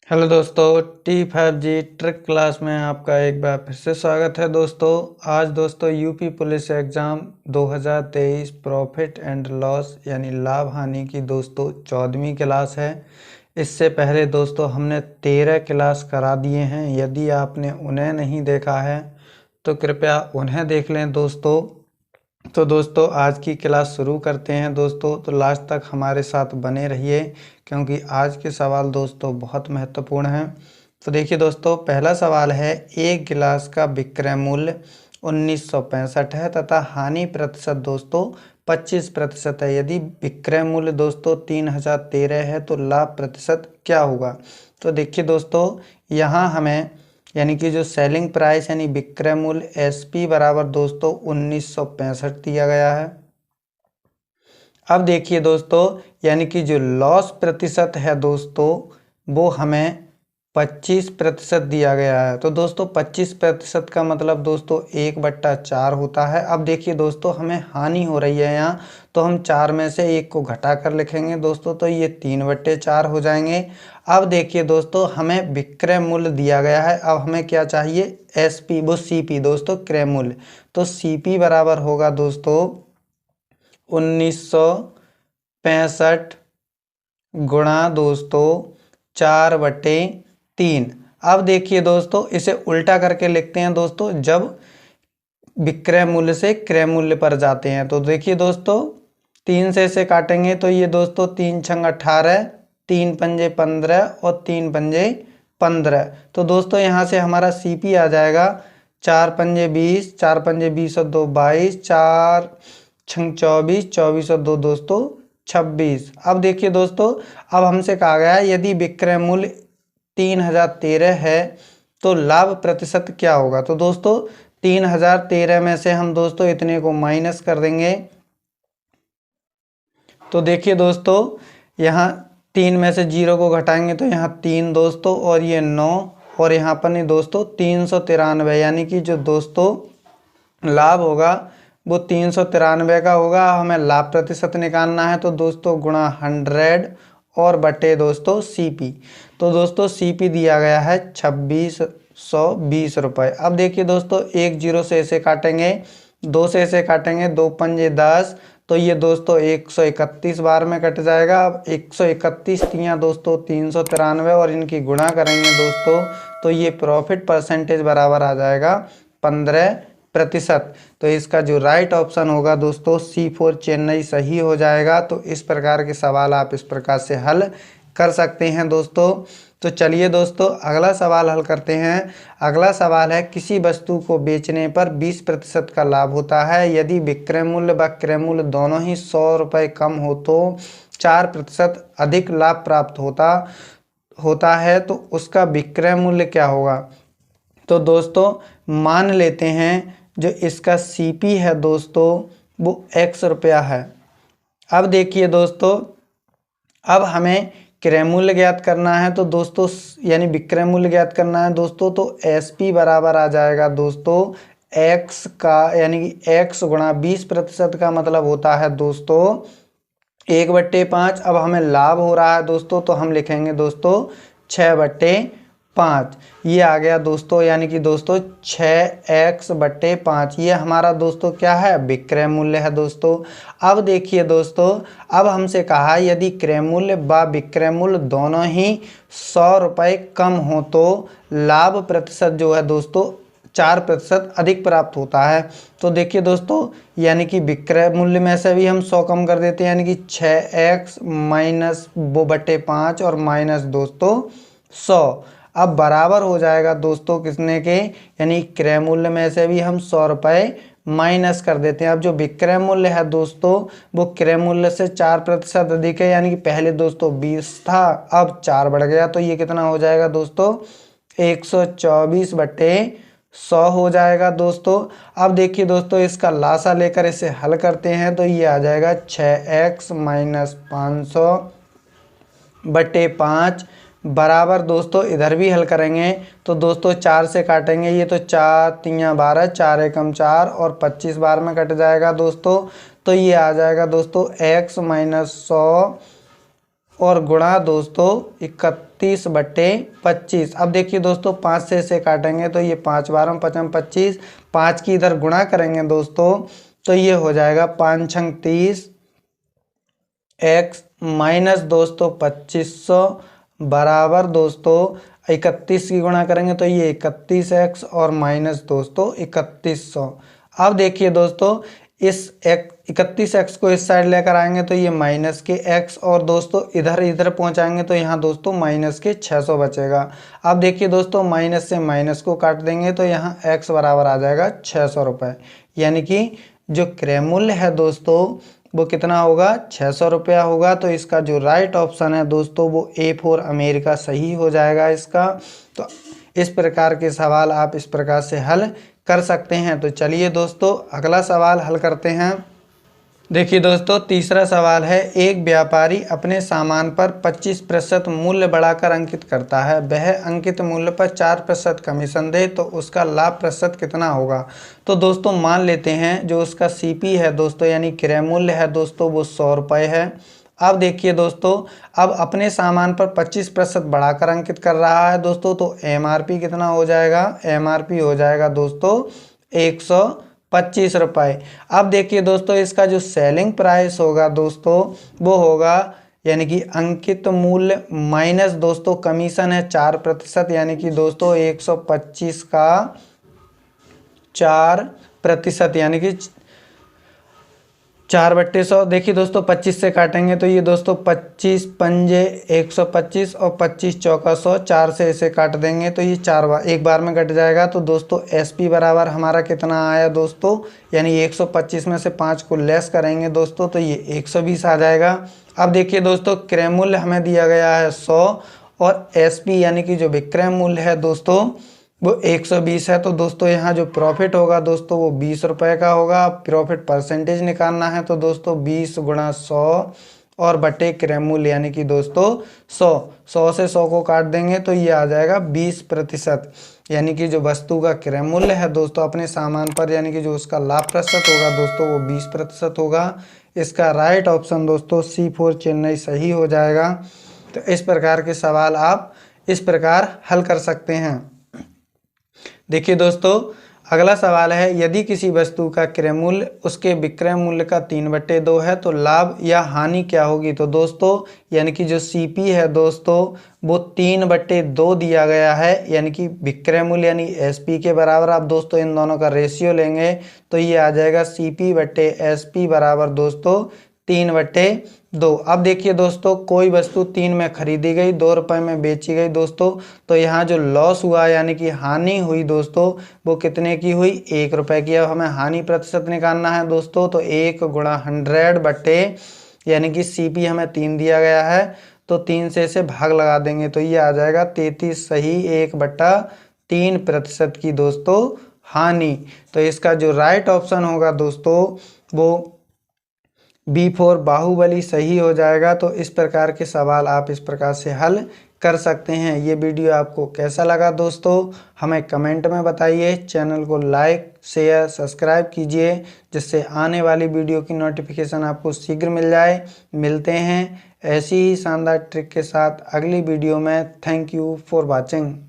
Hello दोस्तों, T5G trick class में आपका एक बार फिर से स्वागत है। दोस्तों आज दोस्तों UP police exam 2023 profit and loss यानी लाभ हानि की दोस्तों 14वीं क्लास है। इससे पहले दोस्तों हमने 13 क्लास करा दिए हैं। यदि आपने उन्हें नहीं देखा है तो कृपया उन्हें देख लें दोस्तों। तो दोस्तों आज की क्लास शुरू करते हैं दोस्तों, तो लास्ट तक हमारे साथ बने रहिए क्योंकि आज के सवाल दोस्तों बहुत महत्वपूर्ण हैं। तो देखिए दोस्तों, पहला सवाल है, एक गिलास का विक्रय मूल्य 1965 है तथा हानि प्रतिशत दोस्तों 25% है। यदि विक्रय मूल्य दोस्तों 3013 है तो लाभ प्रतिशत क्या होगा। तो देखिए दोस्तों, यहाँ हमें यानी कि जो सेलिंग प्राइस यानी विक्रय मूल्य एसपी बराबर दोस्तों 1965 दिया गया है। अब देखिए दोस्तों, यानी कि जो लॉस प्रतिशत है दोस्तों वो हमें 25% दिया गया है। तो दोस्तों 25% का मतलब दोस्तों 1/4 होता है। अब देखिए दोस्तों, हमें हानि हो रही है यहाँ, तो हम 4 में से 1 को घटा कर लिखेंगे दोस्तों, तो ये 3/4 हो जाएंगे। अब देखिए दोस्तों, हमें विक्रय मूल्य दिया गया है। अब हमें क्या चाहिए, एसपी वो सीपी दोस्तों क्रय मूल्य। तो सीपी बराबर होगा दोस्तों 1965 गुणा दोस्तों 4/3। अब देखिए दोस्तों, इसे उल्टा करके लिखते हैं दोस्तों जब विक्रय मूल्य से क्रय मूल्य पर जाते हैं। तो देखिए दोस्तों, 3 से इसे काटेंगे तो ये दोस्तों 3 छंग 18, 3 पंजे 15 और 3 पंजे 15। तो दोस्तों यहाँ से हमारा सीपी आ जाएगा 4 पंजे 20, 4 पंजे 20 और 2 22, 4 छंग 24, 24 और 2 दोस्तों 26। अब देखिए दोस्तों, अब हमसे कहा गया है यदि विक्रय मूल्य 3013 है तो लाभ प्रतिशत क्या होगा। तो दोस्तों 3013 में से हम दोस्तों इतने को माइनस कर देंगे। तो देखिए दोस्तों, यहाँ 3 में से 0 को घटाएंगे तो यहाँ 3 दोस्तों और ये 9 और यहाँ पर नहीं दोस्तों 393, यानी कि जो दोस्तों लाभ होगा वो 393 का होगा। हमें लाभ प्रतिशत निकालना है तो दोस्तों गुणा 100 और बटे दोस्तों सीपी। तो दोस्तों सीपी दिया गया है 2620 रुपये। अब देखिए दोस्तों, 1 0 से इसे काटेंगे, 2 से इसे काटेंगे, 2 पंजे 10, तो ये दोस्तों 131 बार में कट जाएगा। अब 131 तियाँ दोस्तों 393 और इनकी गुणा करेंगे दोस्तों तो ये प्रॉफिट परसेंटेज बराबर आ जाएगा 15%। तो इसका जो राइट ऑप्शन होगा दोस्तों C4 चेन्नई सही हो जाएगा। तो इस प्रकार के सवाल आप इस प्रकार से हल कर सकते हैं दोस्तों। तो चलिए दोस्तों अगला सवाल हल करते हैं। अगला सवाल है, किसी वस्तु को बेचने पर 20% का लाभ होता है। यदि विक्रय मूल्य व क्रय मूल्य दोनों ही 100 रुपये कम हो तो 4% अधिक लाभ प्राप्त होता है, तो उसका विक्रय मूल्य क्या होगा। तो दोस्तों मान लेते हैं जो इसका सीपी है दोस्तों वो x रुपया है। अब देखिए दोस्तों, अब हमें क्रय मूल्य ज्ञात करना है तो दोस्तों यानी विक्रय मूल्य ज्ञात करना है दोस्तों, तो एसपी बराबर आ जाएगा दोस्तों x का, यानी कि x गुणा 20% का मतलब होता है दोस्तों 1/5। अब हमें लाभ हो रहा है दोस्तों तो हम लिखेंगे दोस्तों 6/5। ये आ गया दोस्तों, यानी कि दोस्तों 6x/5 ये हमारा दोस्तों क्या है, विक्रय मूल्य है दोस्तों। अब देखिए दोस्तों, अब हमसे कहा यदि क्रय मूल्य व विक्रय मूल्य दोनों ही 100 रुपये कम हो तो लाभ प्रतिशत जो है दोस्तों 4% अधिक प्राप्त होता है। तो देखिए दोस्तों, यानी कि विक्रय मूल्य में से भी हम 100 कम कर देते हैं, यानी कि 6x माइनस वो बटे 5 और माइनस दोस्तों 100। अब बराबर हो जाएगा दोस्तों किसने के, यानी क्रय मूल्य में से भी हम 100 रुपये माइनस कर देते हैं। अब जो विक्रय मूल्य है दोस्तों वो क्रय मूल्य से 4% अधिक है, यानी कि पहले दोस्तों 20 था अब 4 बढ़ गया, तो ये कितना हो जाएगा दोस्तों 124/100 हो जाएगा दोस्तों। अब देखिए दोस्तों, इसका लासा लेकर इसे हल करते हैं तो ये आ जाएगा 6x माइनस 500/5 बराबर दोस्तों, इधर भी हल करेंगे तो दोस्तों 4 से काटेंगे, ये तो 4 3 12, 4 एकम 4 और 25 बार में कट जाएगा दोस्तों। तो ये आ जाएगा दोस्तों x माइनस 100 और गुणा दोस्तों 31/25। अब देखिए दोस्तों 5 से इसे काटेंगे तो ये 5 12 5 25, 5 की इधर गुणा करेंगे दोस्तों तो ये हो जाएगा 5 छंग 30 x माइनस दोस्तों 2500 बराबर दोस्तों 31 की गुणा करेंगे तो ये 31x और माइनस दोस्तों 3100। अब देखिए दोस्तों इस 31x को इस साइड लेकर आएंगे तो ये माइनस के x और दोस्तों इधर इधर पहुंचाएंगे तो यहाँ दोस्तों माइनस के 600 बचेगा। अब देखिए दोस्तों माइनस से माइनस को काट देंगे तो यहाँ x बराबर आ जाएगा 600 रुपये, यानी कि जो क्रय मूल्य है दोस्तों वो कितना होगा 600 रुपया होगा। तो इसका जो राइट ऑप्शन है दोस्तों वो A4 अमेरिका सही हो जाएगा इसका। तो इस प्रकार के सवाल आप इस प्रकार से हल कर सकते हैं। तो चलिए दोस्तों अगला सवाल हल करते हैं। देखिए दोस्तों तीसरा सवाल है, एक व्यापारी अपने सामान पर 25% मूल्य बढ़ाकर अंकित करता है, वह अंकित मूल्य पर 4% कमीशन दे तो उसका लाभ प्रतिशत कितना होगा। तो दोस्तों मान लेते हैं जो उसका CP है दोस्तों यानी क्रय मूल्य है दोस्तों वो 100 रुपये है। अब देखिए दोस्तों अब अपने सामान पर 25% बढ़ाकर अंकित कर रहा है दोस्तों, तो MRP कितना हो जाएगा, MRP हो जाएगा दोस्तों 125 रुपये। अब देखिए दोस्तों इसका जो सेलिंग प्राइस होगा दोस्तों वो होगा यानी कि अंकित मूल्य माइनस दोस्तों कमीशन है 4% यानी कि दोस्तों 125 का 4% यानी कि 4/100। देखिए दोस्तों 25 से काटेंगे तो ये दोस्तों 25 पंजे 125 और 25 चौका 100, 4 से इसे काट देंगे तो ये 4 बार एक बार में कट जाएगा। तो दोस्तों SP बराबर हमारा कितना आया दोस्तों, यानी 125 में से 5 को लेस करेंगे दोस्तों तो ये 120 आ जाएगा। अब देखिए दोस्तों क्रय मूल्य हमें दिया गया है 100 और SP यानी कि जो विक्रय मूल्य है दोस्तों वो 120 है। तो दोस्तों यहाँ जो प्रॉफिट होगा दोस्तों वो 20 रुपये का होगा। प्रॉफिट परसेंटेज निकालना है तो दोस्तों 20 गुणा 100 और बटे क्रय मूल्य यानी कि दोस्तों 100 से 100 को काट देंगे तो ये आ जाएगा 20%, यानी कि जो वस्तु का क्रय मूल्य है दोस्तों अपने सामान पर यानी कि जो उसका लाभ प्रतिशत होगा दोस्तों वो 20% होगा। इसका राइट ऑप्शन दोस्तों C4 चेन्नई सही हो जाएगा। तो इस प्रकार के सवाल आप इस प्रकार हल कर सकते हैं। देखिए दोस्तों अगला सवाल है, यदि किसी वस्तु का क्रय मूल्य उसके विक्रय मूल्य का 3/2 है तो लाभ या हानि क्या होगी। तो दोस्तों यानी कि जो CP है दोस्तों वो 3/2 दिया गया है यानी कि विक्रय मूल्य यानी SP के बराबर। आप दोस्तों इन दोनों का रेशियो लेंगे तो ये आ जाएगा CP/SP बराबर दोस्तों 3/2। अब देखिए दोस्तों कोई वस्तु 3 में खरीदी गई 2 रुपये में बेची गई दोस्तों, तो यहाँ जो लॉस हुआ यानी कि हानि हुई दोस्तों वो कितने की हुई 1 रुपये की। अब हमें हानि प्रतिशत निकालना है दोस्तों तो 1 गुणा 100 बटे यानी कि CP हमें 3 दिया गया है तो 3 से इसे भाग लगा देंगे तो ये आ जाएगा 33 सही 1/3% की दोस्तों हानि। तो इसका जो राइट ऑप्शन होगा दोस्तों वो B4 बाहुबली सही हो जाएगा। तो इस प्रकार के सवाल आप इस प्रकार से हल कर सकते हैं। ये वीडियो आपको कैसा लगा दोस्तों हमें कमेंट में बताइए। चैनल को लाइक शेयर सब्सक्राइब कीजिए जिससे आने वाली वीडियो की नोटिफिकेशन आपको शीघ्र मिल जाए। मिलते हैं ऐसी ही शानदार ट्रिक के साथ अगली वीडियो में। Thank you for watching.